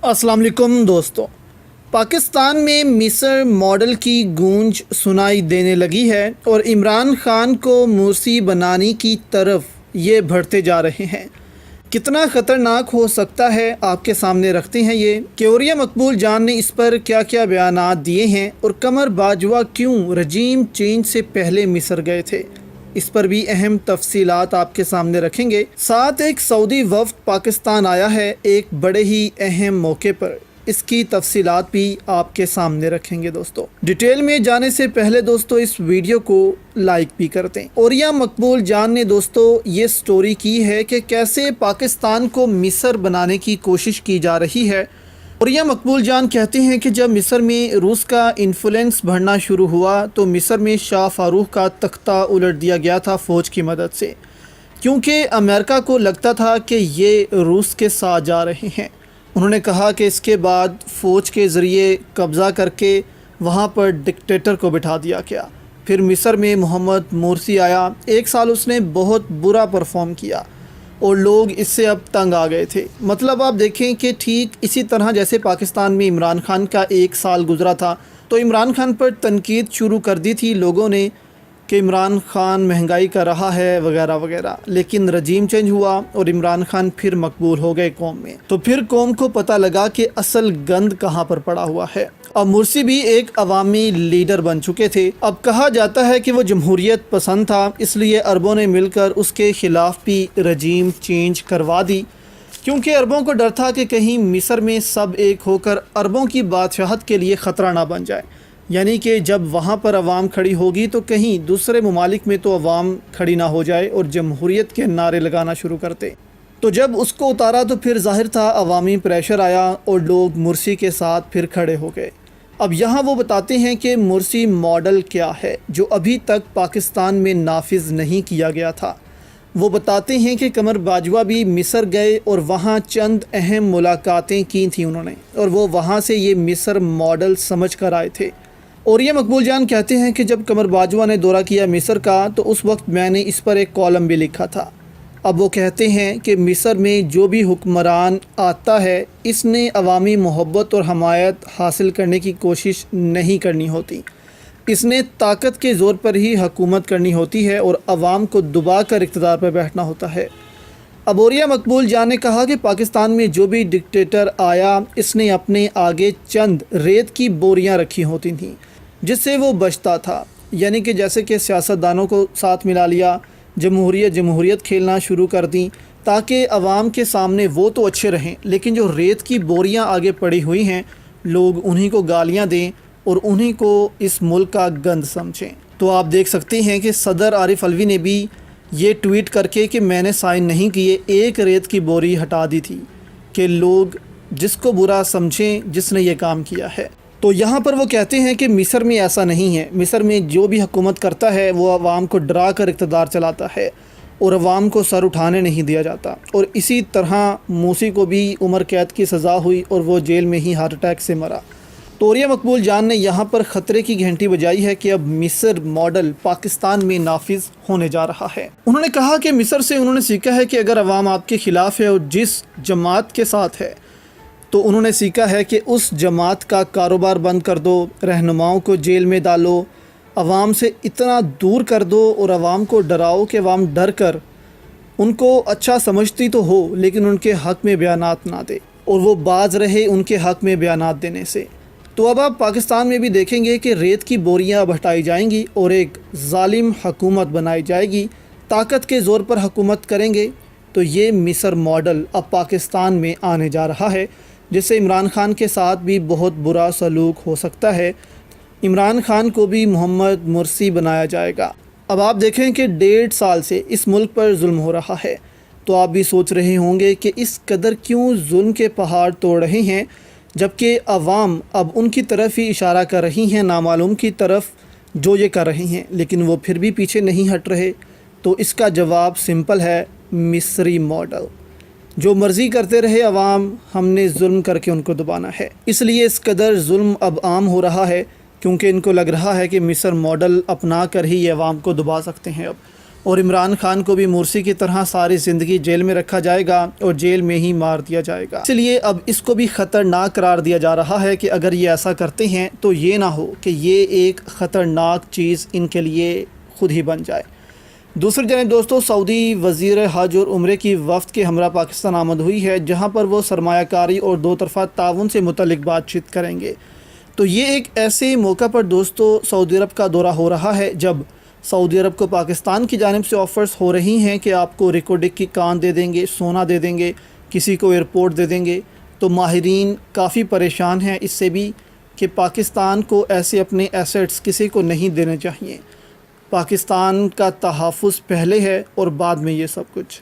अस्सलाम वालेकुम दोस्तों। पाकिस्तान में मिस्र मॉडल की गूंज सुनाई देने लगी है और इमरान खान को मुर्सी बनाने की तरफ ये बढ़ते जा रहे हैं। कितना ख़तरनाक हो सकता है आपके सामने रखते हैं ये कि औरिया मकबूल जान ने इस पर क्या क्या बयानात दिए हैं और कमर बाजवा क्यों रजीम चेंज से पहले मिस्र गए थे, इस पर भी अहम तफसीलात आपके सामने रखेंगे। साथ एक सऊदी वफ़द पाकिस्तान आया है एक बड़े ही अहम मौके पर, इसकी तफसीलात भी आपके सामने रखेंगे। दोस्तों डिटेल में जाने से पहले दोस्तों इस वीडियो को लाइक भी कर दें। औरिया मकबूल जान ने दोस्तों ये स्टोरी की है कि कैसे पाकिस्तान को मिस्र बनाने की कोशिश की जा रही है। औरिया मकबूल जान कहते हैं कि जब मिस्र में रूस का इन्फ्लुएंस बढ़ना शुरू हुआ तो मिस्र में शाह फारूक का तख्ता उलट दिया गया था फ़ौज की मदद से, क्योंकि अमेरिका को लगता था कि ये रूस के साथ जा रहे हैं। उन्होंने कहा कि इसके बाद फ़ौज के ज़रिए कब्ज़ा करके वहाँ पर डिक्टेटर को बिठा दिया गया। फिर मिस्र में मोहम्मद मुर्सी आया, 1 साल उसने बहुत बुरा परफॉर्म किया और लोग इससे अब तंग आ गए थे। मतलब आप देखें कि ठीक इसी तरह जैसे पाकिस्तान में इमरान खान का 1 साल गुज़रा था तो इमरान खान पर तनकीद शुरू कर दी थी लोगों ने कि इमरान खान महंगाई कर रहा है वगैरह वगैरह, लेकिन रजीम चेंज हुआ और इमरान खान फिर मकबूल हो गए कौम में। तो फिर कौम को पता लगा कि असल गंद कहाँ पर पड़ा हुआ है। अब मुर्सी भी एक अवामी लीडर बन चुके थे। अब कहा जाता है कि वो जमहूरियत पसंद था, इसलिए अरबों ने मिलकर उसके ख़िलाफ़ भी रजीम चेंज करवा दी, क्योंकि अरबों को डर था कि कहीं मिस्र में सब एक होकर अरबों की बादशाहत के लिए ख़तरा ना बन जाए। यानी कि जब वहाँ पर अवाम खड़ी होगी तो कहीं दूसरे ममालिक में तो अवाम खड़ी ना हो जाए और जमहूरियत के नारे लगाना शुरू करते। तो जब उसको उतारा तो फिर ज़ाहिर था अवामी प्रेशर आया और लोग मुर्सी के साथ फिर खड़े हो गए। अब यहाँ वो बताते हैं कि मुर्सी मॉडल क्या है जो अभी तक पाकिस्तान में नाफिज नहीं किया गया था। वो बताते हैं कि कमर बाजवा भी मिस्र गए और वहाँ चंद अहम मुलाकातें की थी उन्होंने, और वो वहाँ से ये मिस्र मॉडल समझ कर आए थे। और ये मकबूल जान कहते हैं कि जब कमर बाजवा ने दौरा किया मिस्र का तो उस वक्त मैंने इस पर एक कॉलम भी लिखा था। अब वो कहते हैं कि मिस्र में जो भी हुक्मरान आता है इसने अवामी मोहब्बत और हमायत हासिल करने की कोशिश नहीं करनी होती, इसने ताकत के ज़ोर पर ही हुकूमत करनी होती है और अवाम को दबा कर इक़्तिदार पर बैठना होता है। अब औरिया मकबूल जान ने कहा कि पाकिस्तान में जो भी डिक्टेटर आया इसने अपने आगे चंद रेत की बोरियां रखी होती थीं जिससे वो बचता था। यानी कि जैसे कि सियासतदानों को साथ मिला लिया, जमहूरियत खेलना शुरू कर दी ताकि अवाम के सामने वो तो अच्छे रहें, लेकिन जो रेत की बोरियां आगे पड़ी हुई हैं लोग उन्हीं को गालियां दें और उन्हीं को इस मुल्क का गंद समझें। तो आप देख सकते हैं कि सदर आरिफ अलवी ने भी ये ट्वीट करके कि मैंने साइन नहीं किए, एक रेत की बोरी हटा दी थी कि लोग जिसको बुरा समझें जिसने ये काम किया है। तो यहाँ पर वो कहते हैं कि मिस्र में ऐसा नहीं है। मिस्र में जो भी हुकूमत करता है वो अवाम को डरा कर इक़्तिदार चलाता है और अवाम को सर उठाने नहीं दिया जाता। और इसी तरह मूसी को भी उम्र कैद की सज़ा हुई और वो जेल में ही हार्ट अटैक से मरा। तो औरिया मकबूल जान ने यहाँ पर ख़तरे की घंटी बजाई है कि अब मिस्र मॉडल पाकिस्तान में नाफिज होने जा रहा है। उन्होंने कहा कि मिस्र से उन्होंने सीखा है कि अगर अवाम आपके ख़िलाफ़ है और जिस जमात के साथ है तो उन्होंने सीखा है कि उस जमात का कारोबार बंद कर दो, रहनुमाओं को जेल में डालो, अवाम से इतना दूर कर दो और अवाम को डराओ कि अवाम डर कर उनको अच्छा समझती तो हो लेकिन उनके हक़ में बयानात ना दे और वो बाज रहे उनके हक़ में बयानात देने से। तो अब आप पाकिस्तान में भी देखेंगे कि रेत की बोरियां अब हटाई जाएंगी और एक ज़ालिम हुकूमत बनाई जाएगी, ताकत के ज़ोर पर हुकूमत करेंगे। तो ये मिस्र मॉडल अब पाकिस्तान में आने जा रहा है, जिससे इमरान खान के साथ भी बहुत बुरा सलूक हो सकता है। इमरान खान को भी मोहम्मद मुर्सी बनाया जाएगा। अब आप देखें कि 1.5 साल से इस मुल्क पर जुल्म हो रहा है, तो आप भी सोच रहे होंगे कि इस कदर क्यों जुल्म के पहाड़ तोड़ रहे हैं, जबकि अवाम अब उनकी तरफ ही इशारा कर रही हैं, नामालूम की तरफ जो ये कर रही हैं, लेकिन वो फिर भी पीछे नहीं हट रहे। तो इसका जवाब सिंपल है, मिस्री मॉडल। जो मर्ज़ी करते रहे अवाम, हमने जुल्म करके उनको दबाना है। इसलिए इस कदर जुल्म अब आम हो रहा है क्योंकि इनको लग रहा है कि मिस्र मॉडल अपना कर ही ये अवाम को दबा सकते हैं अब। اور عمران خان کو بھی مرسی کی طرح ساری زندگی جیل میں رکھا جائے گا اور جیل میں ہی مار دیا جائے گا۔ اس لیے اب اس کو بھی خطرناک قرار دیا جا رہا ہے کہ اگر یہ ایسا کرتے ہیں تو یہ نہ ہو کہ یہ ایک خطرناک چیز ان کے لیے خود ہی بن جائے۔ دوسری جانب دوستو، سعودی وزیر حج اور عمرے کی وفد کے ہمراہ پاکستان آمد ہوئی ہے، جہاں پر وہ سرمایہ کاری اور دو طرفہ تعاون سے متعلق بات چیت کریں گے۔ تو یہ ایک ایسے موقع پر دوستو سعودی عرب کا دورہ ہو رہا ہے جب سعودی عرب کو پاکستان کی جانب سے آفرز ہو رہی ہیں کہ آپ کو ریکارڈنگ کی کان دے دیں گے، سونا دے دیں گے، کسی کو ایئرپورٹ دے دیں گے۔ تو ماہرین کافی پریشان ہیں اس سے بھی کہ پاکستان کو ایسے اپنے ایسیٹس کسی کو نہیں دینے چاہیے۔ پاکستان کا تحفظ پہلے ہے اور بعد میں یہ سب کچھ۔